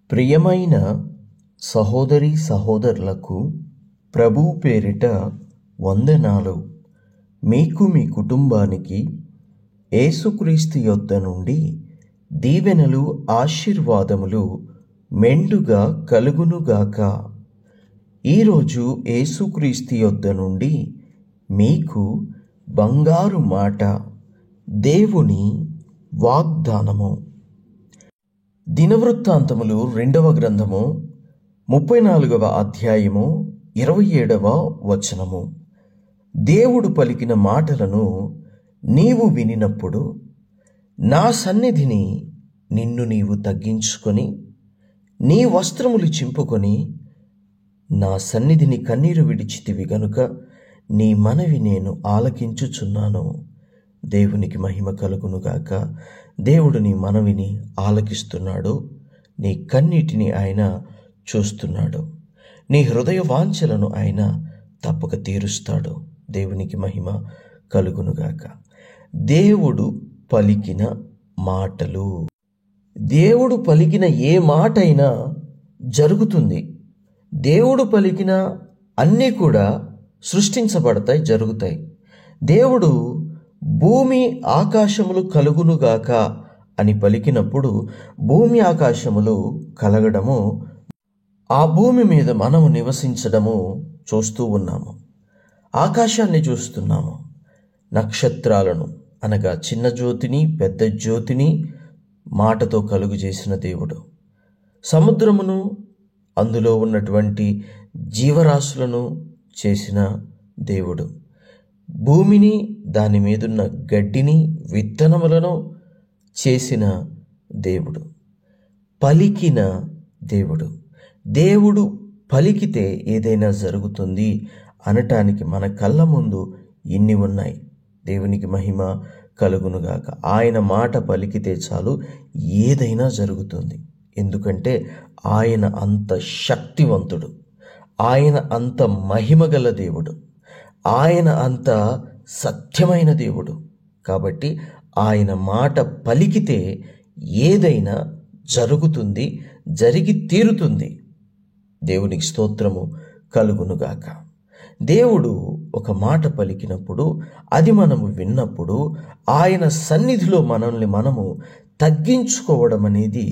ప్రియమైన సహోదరీ సహోదరులకు ప్రభువు పేరిట వందనాలు. మీకు మీ కుటుంబానికి యేసుక్రీస్తు యొద్ద నుండి దీవెనలు ఆశీర్వాదములు మెండుగా కలుగునుగాక. ఈరోజు యేసుక్రీస్తు యొద్ద నుండి మీకు బంగారు మాట, దేవుని వాగ్దానము. దినవృత్తాంతములు 2వ గ్రంథము 34వ అధ్యాయము 27వ వచనము. దేవుడు పలికిన మాటలను నీవు వినినప్పుడు నా సన్నిధిని నిన్ను నీవు తగ్గించుకొని నీ వస్త్రములు చింపుకొని నా సన్నిధిని కన్నీరు విడిచితివి గనుక నీ మనవి నేను ఆలకించుచున్నాను. దేవునికి మహిమ కలుగునుగాక. దేవుడు నీ మనవిని ఆలకిస్తున్నాడు. నీ కన్నీటిని ఆయన చూస్తున్నాడు. నీ హృదయ వాంఛలను ఆయన తప్పక తీరుస్తాడు. దేవునికి మహిమ కలుగునుగాక. దేవుడు పలికిన మాటలు. దేవుడు పలికిన ఏ మాట అయినా జరుగుతుంది. దేవుడు పలికిన అన్నీ కూడా సృష్టించబడతాయి, జరుగుతాయి. దేవుడు భూమి ఆకాశములు కలుగునుగాక అని పలికినప్పుడు భూమి ఆకాశములు కలగడము, ఆ భూమి మీద మనము నివసించడము చూస్తూ ఉన్నాము. ఆకాశాన్ని చూస్తున్నాము. నక్షత్రాలను అనగా చిన్న జ్యోతిని పెద్ద జ్యోతిని మాటతో కలుగు చేసిన దేవుడు, సముద్రమును అందులో ఉన్నటువంటి జీవరాశులను చేసిన దేవుడు, భూమిని దాని మీదున్న గడ్డిని విత్తనములను చేసిన దేవుడు, పలికిన దేవుడు. దేవుడు పలికితే ఏదైనా జరుగుతుంది అనటానికి మన కళ్ళ ముందు ఇన్ని ఉన్నాయి. దేవునికి మహిమ కలుగునుగాక. ఆయన మాట పలికితే చాలు, ఏదైనా జరుగుతుంది. ఎందుకంటే ఆయన అంత శక్తివంతుడు, ఆయన అంత మహిమగల దేవుడు, ఆయన అంత సత్యమైన దేవుడు. కాబట్టి ఆయన మాట పలికితే ఏదైనా జరుగుతుంది, జరిగి తీరుతుంది. దేవునికి స్తోత్రము కలుగునుగాక. దేవుడు ఒక మాట పలికినప్పుడు, అది మనము విన్నప్పుడు ఆయన సన్నిధిలో మనల్ని మనము తగ్గించుకోవడం అనేది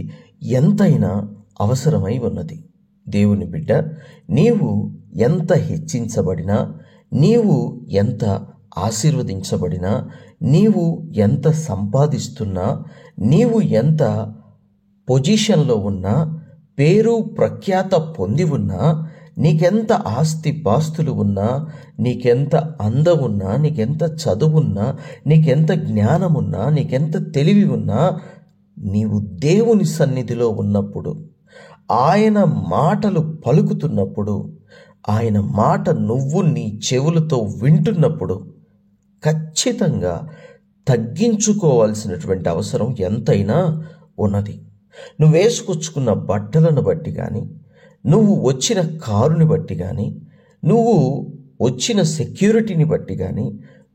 ఎంతైనా అవసరమై ఉన్నది. దేవుని బిడ్డ, నీవు ఎంత హెచ్చించబడినా, నీవు ఎంత ఆశీర్వదించబడినా, నీవు ఎంత సంపాదిస్తున్నా, నీవు ఎంత పొజిషన్లో ఉన్నా, పేరు ప్రఖ్యాత పొంది ఉన్నా, నీకెంత ఆస్తి పాస్తులు ఉన్నా, నీకెంత అందం ఉన్నా, నీకెంత చదువున్నా, నీకెంత జ్ఞానమున్నా, నీకెంత తెలివి ఉన్నా, నీవు దేవుని సన్నిధిలో ఉన్నప్పుడు, ఆయన మాటలు పలుకుతున్నప్పుడు, ఆయన మాట నువ్వు నీ చెవులతో వింటున్నప్పుడు ఖచ్చితంగా తగ్గించుకోవాల్సినటువంటి అవసరం ఎంతైనా ఉన్నది. నువ్వు వేసుకొచ్చుకున్న బట్టలను బట్టి కానీ, నువ్వు వచ్చిన కారుని బట్టి కానీ, నువ్వు వచ్చిన సెక్యూరిటీని బట్టి కానీ,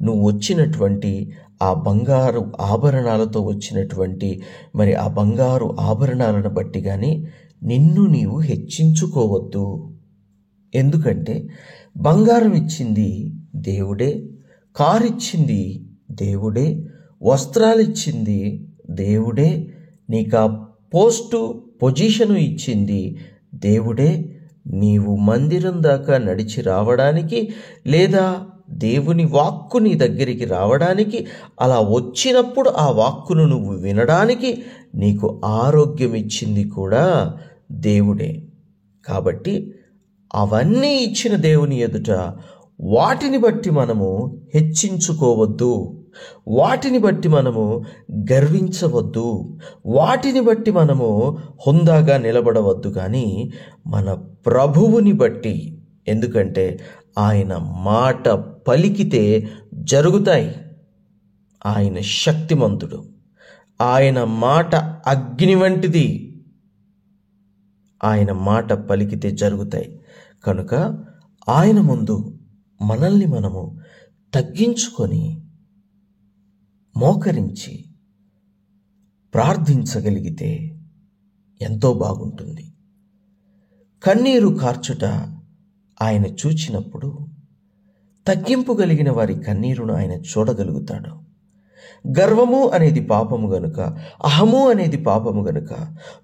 నువ్వు వచ్చినటువంటి ఆ బంగారు ఆభరణాలతో వచ్చినటువంటి ఆ బంగారు ఆభరణాలను బట్టి కానీ నిన్ను నీవు హెచ్చించుకోవద్దు. ఎందుకంటే బంగారం ఇచ్చింది దేవుడే, కారు ఇచ్చింది దేవుడే, వస్త్రాలు ఇచ్చింది దేవుడే, నీకు ఆ పోస్టు పొజిషను ఇచ్చింది దేవుడే. నీవు మందిరం దాకా నడిచి రావడానికి, లేదా దేవుని వాక్కు నీ దగ్గరికి రావడానికి, అలా వచ్చినప్పుడు ఆ వాక్కును నువ్వు వినడానికి నీకు ఆరోగ్యం ఇచ్చింది కూడా దేవుడే. కాబట్టి అవన్నీ ఇచ్చిన దేవుని ఎదుట వాటిని బట్టి మనము హెచ్చించుకోవద్దు, వాటిని బట్టి మనము గర్వించవద్దు, వాటిని బట్టి మనము హుందాగా నిలబడవద్దు. కానీ మన ప్రభువుని బట్టి, ఎందుకంటే ఆయన మాట పలికితే జరుగుతాయి. ఆయన శక్తిమంతుడు, ఆయన మాట అగ్ని వంటిది. ఆయన మాట పలికితే జరుగుతాయి. కనుక ఆయన ముందు మనల్ని మనము తగ్గించుకొని మోకరించి ప్రార్థించగలిగితే ఎంతో బాగుంటుంది. కన్నీరు కార్చుట ఆయన చూచినప్పుడు తగ్గింపు కలిగిన వారి కన్నీరును ఆయన చూడగలుగుతాడు. గర్వము అనేది పాపము గనుక, అహము అనేది పాపము గనుక,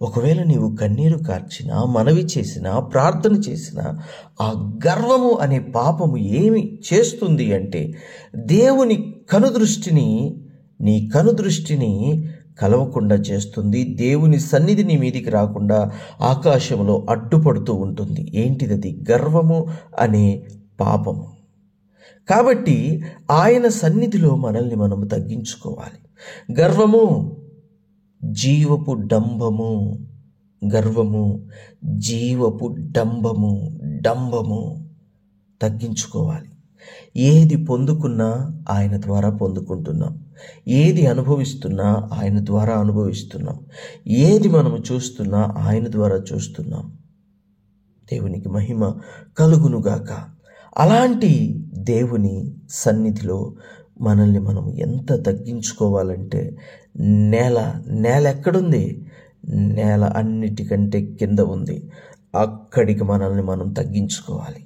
ఒకవేళ నీవు కన్నీరు కార్చినా, మనవి చేసినా, ప్రార్థన చేసినా, ఆ గర్వము అనే పాపము ఏమి చేస్తుంది అంటే దేవుని నీ కనుదృష్టిని కలవకుండా చేస్తుంది. దేవుని సన్నిధి నీ మీదికి రాకుండా ఆకాశంలో అడ్డుపడుతూ ఉంటుంది. ఏంటిదది? గర్వము అనే పాపము. కాబట్టి ఆయన సన్నిధిలో మనల్ని మనము తగ్గించుకోవాలి. గర్వము జీవపు డంబము, గర్వము జీవపు డంబము. తగ్గించుకోవాలి. ఏది పొందుకున్నా ఆయన ద్వారా పొందుకుంటున్నాం, ఏది అనుభవిస్తున్నా ఆయన ద్వారా అనుభవిస్తున్నాం, ఏది మనము చూస్తున్నా ఆయన ద్వారా చూస్తున్నాం. దేవునికి మహిమ కలుగునుగాక. అలాంటి దేవుని సన్నిధిలో మనల్ని మనం ఎంత తగ్గించుకోవాలంటే, నేల ఎక్కడుంది? నేల అన్నిటికంటే కింద ఉంది. అక్కడికి మనల్ని మనం తగ్గించుకోవాలి.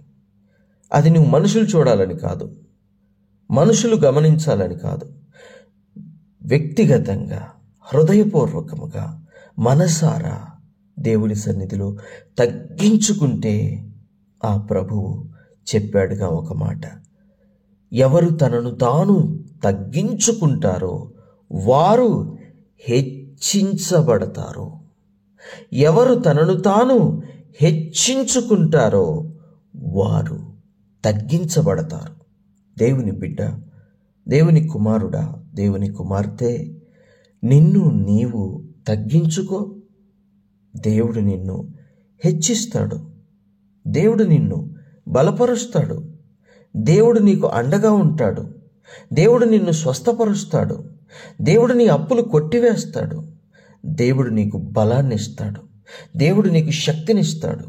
అది నువ్వు మనుషులు చూడాలని కాదు, మనుషులు గమనించాలని కాదు, వ్యక్తిగతంగా హృదయపూర్వకముగా మనసారా దేవుని సన్నిధిలో తగ్గించుకుంటే ఆ ప్రభువు చెప్పాడుగా ఒక మాట, ఎవరు తనను తాను తగ్గించుకుంటారో వారు హెచ్చించబడతారు. ఎవరు తనను తాను హెచ్చించుకుంటారో వారు తగ్గించబడతారు. దేవుని బిడ్డ, దేవుని కుమారుడా, దేవుని కుమార్తె, నిన్ను నీవు తగ్గించుకో. దేవుడు నిన్ను హెచ్చిస్తాడు. దేవుడు నిన్ను బలపరుస్తాడు. దేవుడు నీకు అండగా ఉంటాడు. దేవుడు నిన్ను స్వస్థపరుస్తాడు. దేవుడు నీ అప్పులు కొట్టివేస్తాడు. దేవుడు నీకు బలాన్ని ఇస్తాడు. దేవుడు నీకు శక్తినిస్తాడు.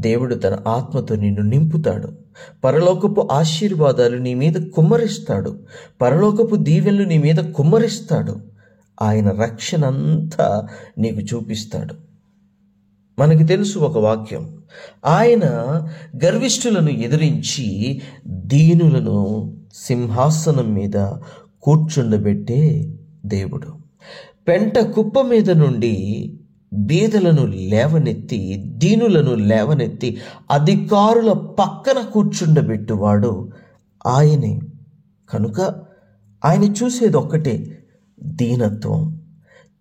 దేవుడు తన ఆత్మతో నిన్ను నింపుతాడు. పరలోకపు ఆశీర్వాదాలు నీ మీద కుమ్మరిస్తాడు. పరలోకపు దీవెనలు నీ మీద కుమ్మరిస్తాడు. ఆయన రక్షణ అంతా నీకు చూపిస్తాడు. మనకి తెలుసు ఒక వాక్యం, ఆయన గర్విష్ఠులను ఎదిరించి దీనులను సింహాసనం మీద కూర్చుండబెట్టే దేవుడు. పెంట కుప్ప మీద నుండి బీదలను లేవనెత్తి, దీనులను లేవనెత్తి అధికారుల పక్కన కూర్చుండబెట్టువాడు ఆయనే. కనుక ఆయన చూసేది ఒక్కటే, దీనత్వం,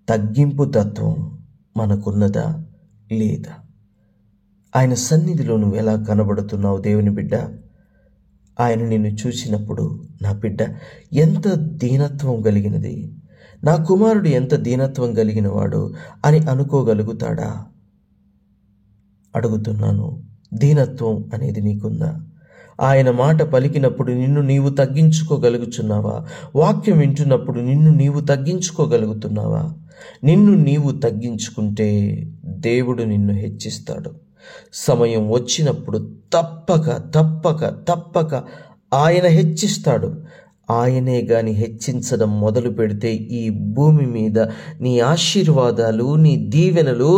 తగ్గింపు తత్వం మనకున్నదా లేదా? ఆయన సన్నిధిలో నువ్వు ఎలా కనబడుతున్నావు దేవుని బిడ్డ? ఆయన నిన్ను చూసినప్పుడు, నా బిడ్డ ఎంత దీనత్వం కలిగినది, నా కుమారుడు ఎంత దీనత్వం కలిగిన వాడు అని అనుకోగలుగుతాడా? అడుగుతున్నాను, దీనత్వం అనేది నీకుందా? ఆయన మాట పలికినప్పుడు నిన్ను నీవు తగ్గించుకోగలుగుతున్నావా? వాక్యం వింటున్నప్పుడు నిన్ను నీవు తగ్గించుకోగలుగుతున్నావా? నిన్ను నీవు తగ్గించుకుంటే దేవుడు నిన్ను హెచ్చిస్తాడు. సమయం వచ్చినప్పుడు తప్పక ఆయన హెచ్చిస్తాడు. ఆయనే గాని హెచ్చించడం మొదలు పెడితే ఈ భూమి మీద నీ ఆశీర్వాదాలు, నీ దీవెనలు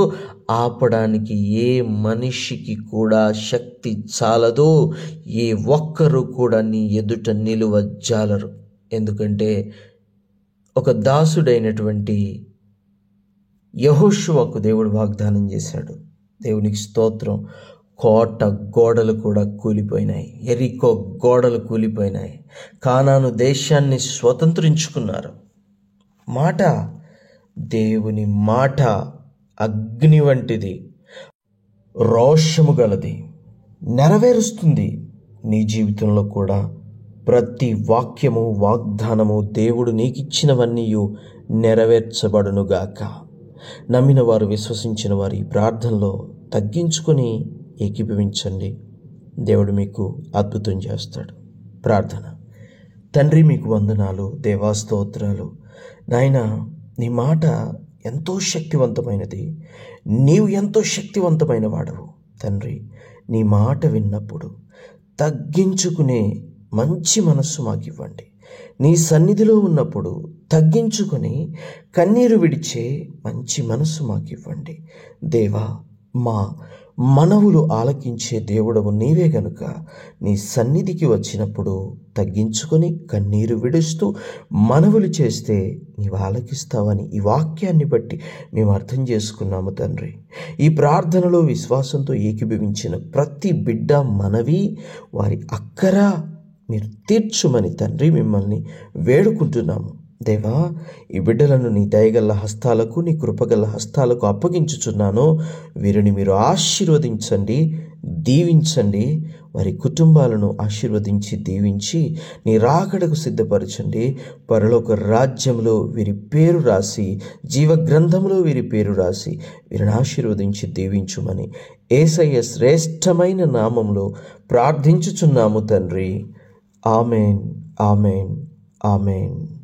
ఆపడానికి ఏ మనిషికి కూడా శక్తి చాలదు. ఏ ఒక్కరు కూడా నీ ఎదుట నిలువజాలరు. ఎందుకంటే ఒక దాసుడైనటువంటి యెహోషువకు దేవుడు వాగ్దానం చేశాడు. దేవునికి స్తోత్రం. కోట గోడలు కూడా కూలిపోయినాయి. యెరికో గోడలు కూలిపోయినాయి. కానాను దేశాన్ని స్వతంత్రించుకున్నారు. మాట, దేవుని మాట అగ్ని వంటిది, రోషము గలది, నెరవేరుస్తుంది. నీ జీవితంలో కూడా ప్రతి వాక్యము, వాగ్దానము దేవుడు నీకిచ్చినవన్నీ నెరవేర్చబడునుగాక. నమ్మిన వారు, విశ్వసించిన వారు ఈ ప్రార్థనలో తగ్గించుకొని ఏకీభవించండి. దేవుడు మీకు అద్భుతం చేస్తాడు. ప్రార్థన. తండ్రి, మీకు వందనాలు, దేవా స్తోత్రాలు. నాయన, నీ మాట ఎంతో శక్తివంతమైనది. నీవు ఎంతో శక్తివంతమైన వాడవు తండ్రి. నీ మాట విన్నప్పుడు తగ్గించుకునే మంచి మనస్సు మాకు ఇవ్వండి. నీ సన్నిధిలో ఉన్నప్పుడు తగ్గించుకొని కన్నీరు విడిచే మంచి మనసు మాకు ఇవ్వండి. దేవా, మా మనవులు ఆలకించే దేవుడవు నీవే గనుక నీ సన్నిధికి వచ్చినప్పుడు తగ్గించుకొని కన్నీరు విడుస్తూ మనవులు చేస్తే నీవు ఆలకిస్తావని ఈ వాక్యాన్ని బట్టి మేము అర్థం చేసుకున్నాము తండ్రి. ఈ ప్రార్థనలో విశ్వాసంతో ఏకీభవించిన ప్రతి బిడ్డ మనవి, వారి అక్కర మీరు తీర్చుమని తండ్రి మిమ్మల్ని వేడుకుంటున్నాము. దేవా, ఈ బిడ్డలను నీ దయగల హస్తాలకు, నీ కృపగల హస్తాలకు అప్పగించుచున్నాను. వీరిని మీరు ఆశీర్వదించండి, దీవించండి. వారి కుటుంబాలను ఆశీర్వదించి దీవించి నీ రాకడకు సిద్ధపరచండి. పరలోక రాజ్యంలో వీరి పేరు రాసి, జీవ గ్రంథంలో వీరి పేరు రాసి వీరిని ఆశీర్వదించి దీవించుమని యేసయ్య శ్రేష్టమైన నామంలో ప్రార్థించుచున్నాము తండ్రి. Amen, amen, amen.